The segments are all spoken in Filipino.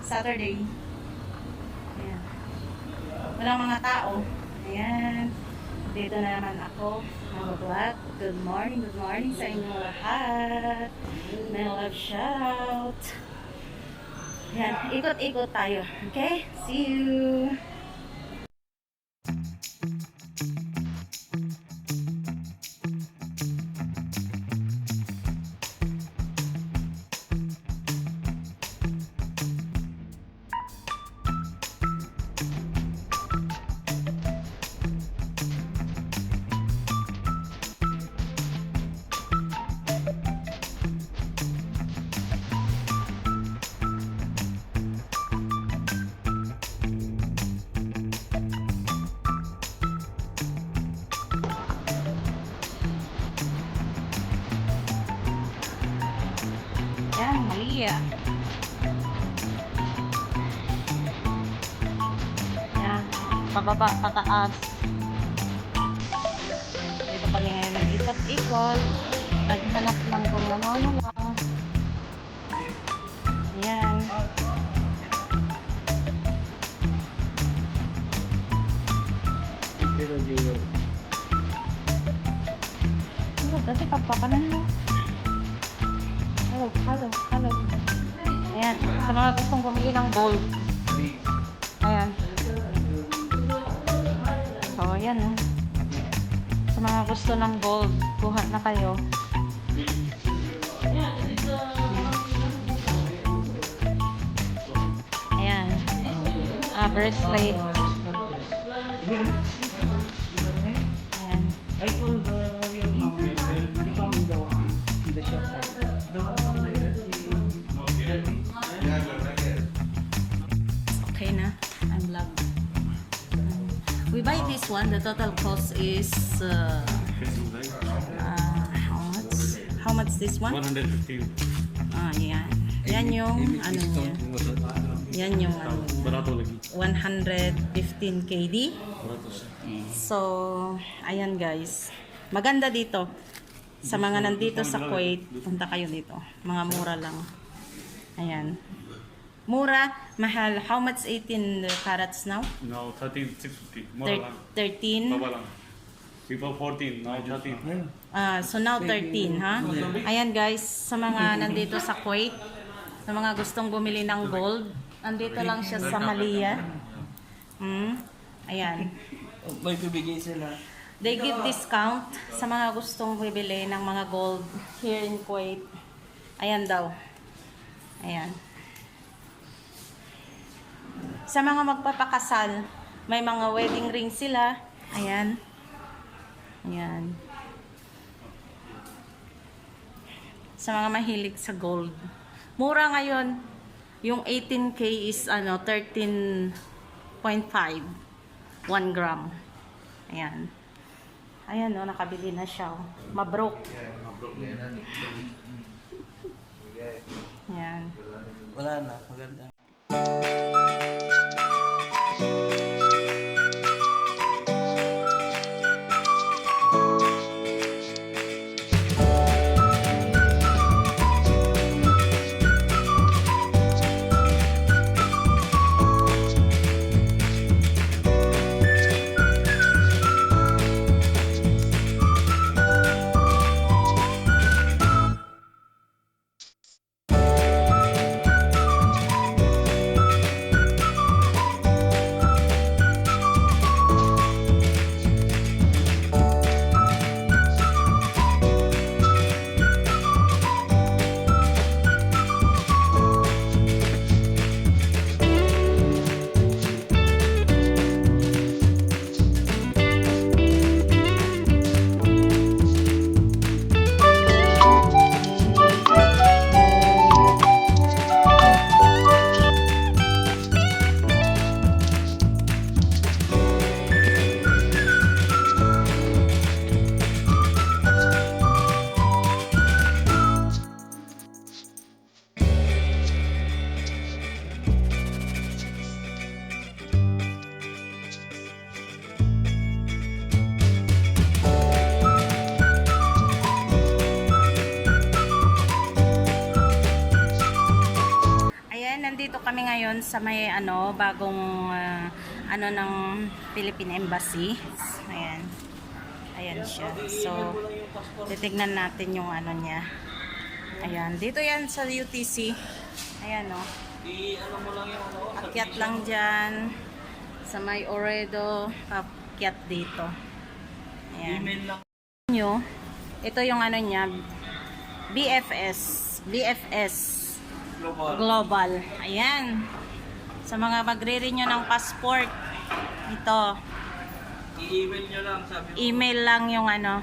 Saturday. Ayan. Walang mga tao. Ayan. Dito na naman ako mag-vlog. Good morning sa inyo lahat. My love shout. Ayan, ikot-ikot tayo. Okay? See you! Yan, mali ah. Yan, pababa, pataas. Dito kami ngayon nag-ikot-ikot. Naghanap lang kung ano lang. Yan. Ano, dati pagpakanan mo. Hello. Ayan, sa mga gustong bumili ng gold. Ayan. So, ayan. Sa mga gusto ng gold, kuha na kayo. Ayan. Bracelet. Ayan. Okay na. I'm vlog. We buy this one. The total cost is how much? How much this one? 115. Yan. Yan yung ano niya. Yan yung ano. Barato lagi. 115 KD. Barato siya. So, ayan guys. Maganda dito. Sa mga nandito sa Kuwait, punta kayo dito. Mga mura lang. Ayan. Mura, mahal. How much 18 carats now? Now 13,650. Mura lang. 13. Baba lang. Before 14, now 13. So now 13, ha? Ayan guys, sa mga nandito sa Kuwait, sa mga gustong bumili ng gold, nandito lang siya sa Malia. Ayan. May bibigay sila. They give discount sa mga gustong bibili ng mga gold here in Kuwait. Ayan daw. Ayan. Sa mga magpapakasal, may mga wedding ring sila. Ayan. Ayan. Sa mga mahilig sa gold. Mura ngayon. Yung 18K is 13.5. 1 gram. Ayan. Ayan o, nakabili na siya. Mabrok. Ayan. Wala na, maganda. nandito kami ngayon sa may bagong ng Philippine Embassy. Ayan. Ayan siya. So, titignan natin yung niya. Ayan. Dito yan sa UTC. Ayan o. I-ano mo lang yung Akyat lang dyan. Sa may Oredo. Akyat dito. Ayan. email lang. Nyo, ito yung niya. BFS Global. Ayan. Sa mga magre-renew ng passport. Ito. I-email nyo lang, sabi mo. Email lang yung Email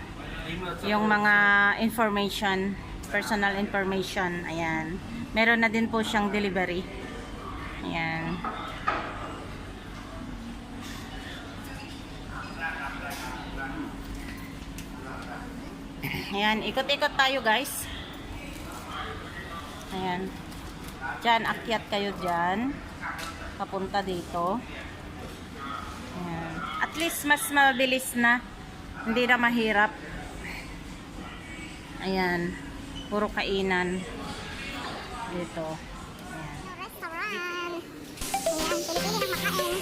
sa yung mga information, personal information. Ayan. Meron na din po siyang delivery. Ayan. Ayan, ikot-ikot tayo guys. Ayan. Diyan, akyat kayo dyan. Papunta dito. Ayan. At least mas mabilis na. Hindi na mahirap. Ayan. Puro kainan. Dito. Ayan. Restaurant. Ayan, pili-pili ng makain.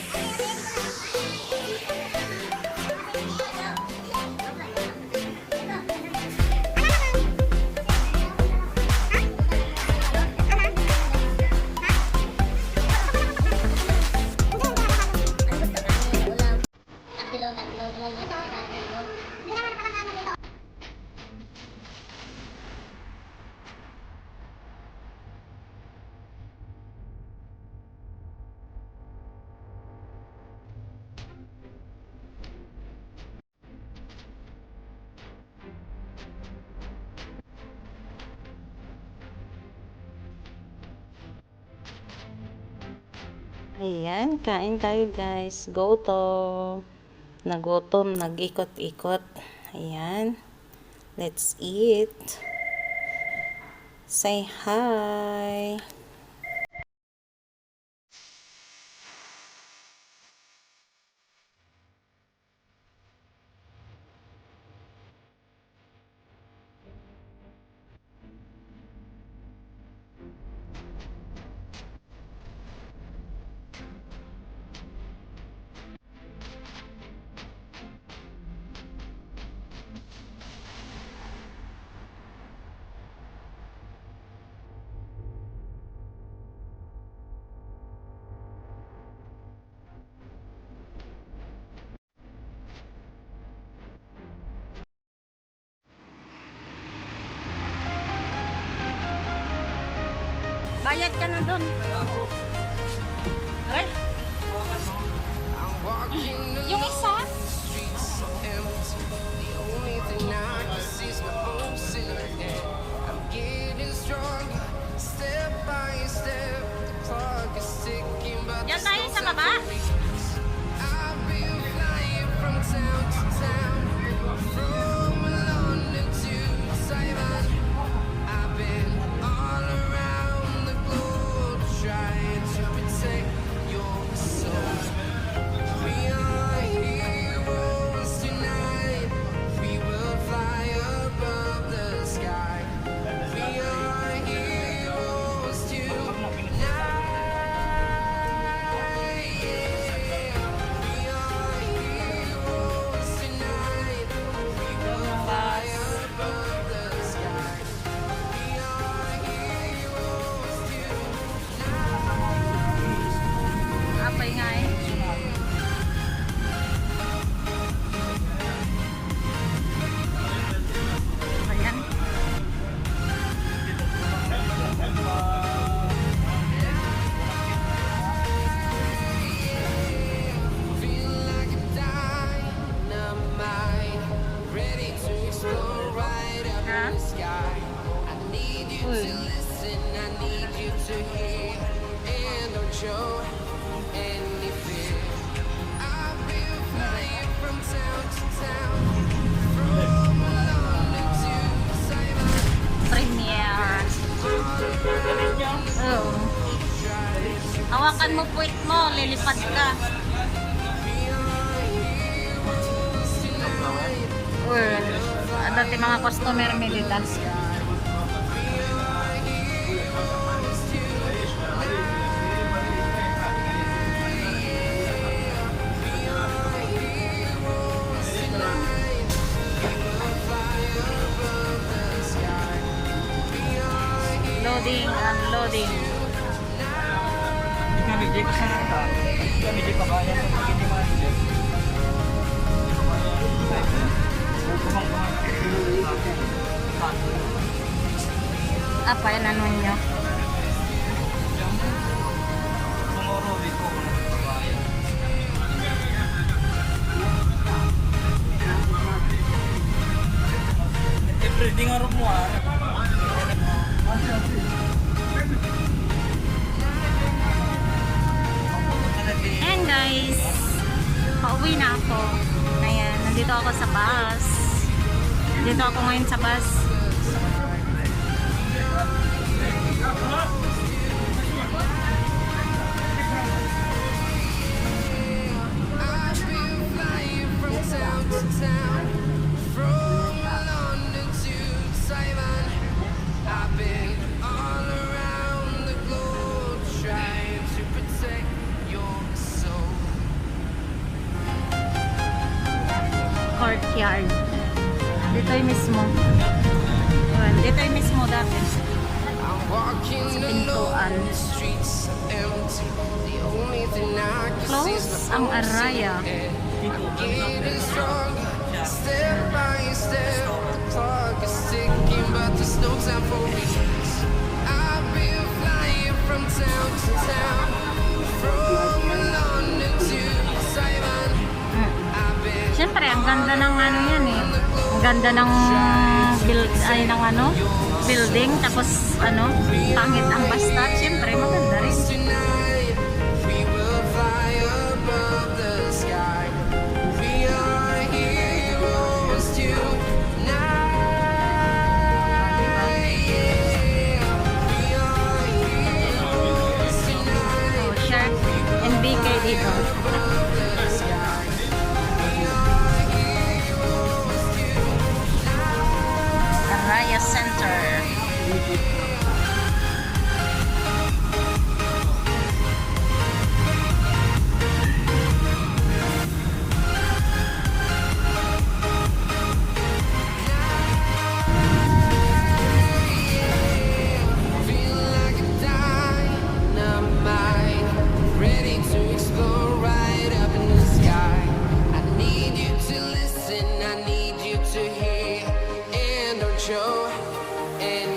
Ayan, kain tayo guys. Gutom. Nagutom, nag-ikot-ikot. Ayan. Let's eat. Say hi. Bayad ka na doon. Ay. Yung isa? Yan tayo sa baba. Apay nga eh. Ayan. Ha? Uy. Premiere. Oo. Hawakan mo puwit mo, lilipad ka. Dati mga customer militants yan. Hindi ko sinunta. Kami di kabayan ng hindi manager. Apa yan ano nyo? Tomorrow week ko ng kabayan. Everything arap mo ah. And guys, pauwi na ako. Ayan, nandito ako sa bus. Nandito ako ngayon sa bus. I've been flying from town to town, from London to Taiwan. I've been all around the globe trying to protect your soul. Courtyard. Dito yung mismo. Ayan, dito yung mismo dati. I'm walking alone, the streets are empty. The only thing I can see is Close my ang own Araya. silhouette. I'm getting stronger, step by step. The clock is ticking, but there's no time for regrets. I've been flying from town to town, from London to Taiwan. I've been Siyempre, ang ganda ng ano yan eh. Ang ganda ng building. Tapos ano, pangit ang basta. Siyempre, maganda rin. tonight. We will fly above the sky. We are heroes tonight. Yeah. We are heroes tonight. Oh, Shark and BK dito. Above the sky. We are heroes tonight. Araya Center. Feel like a dynamite, ready to explode right up in the sky. I need you to listen, I need you to hear, and don't show any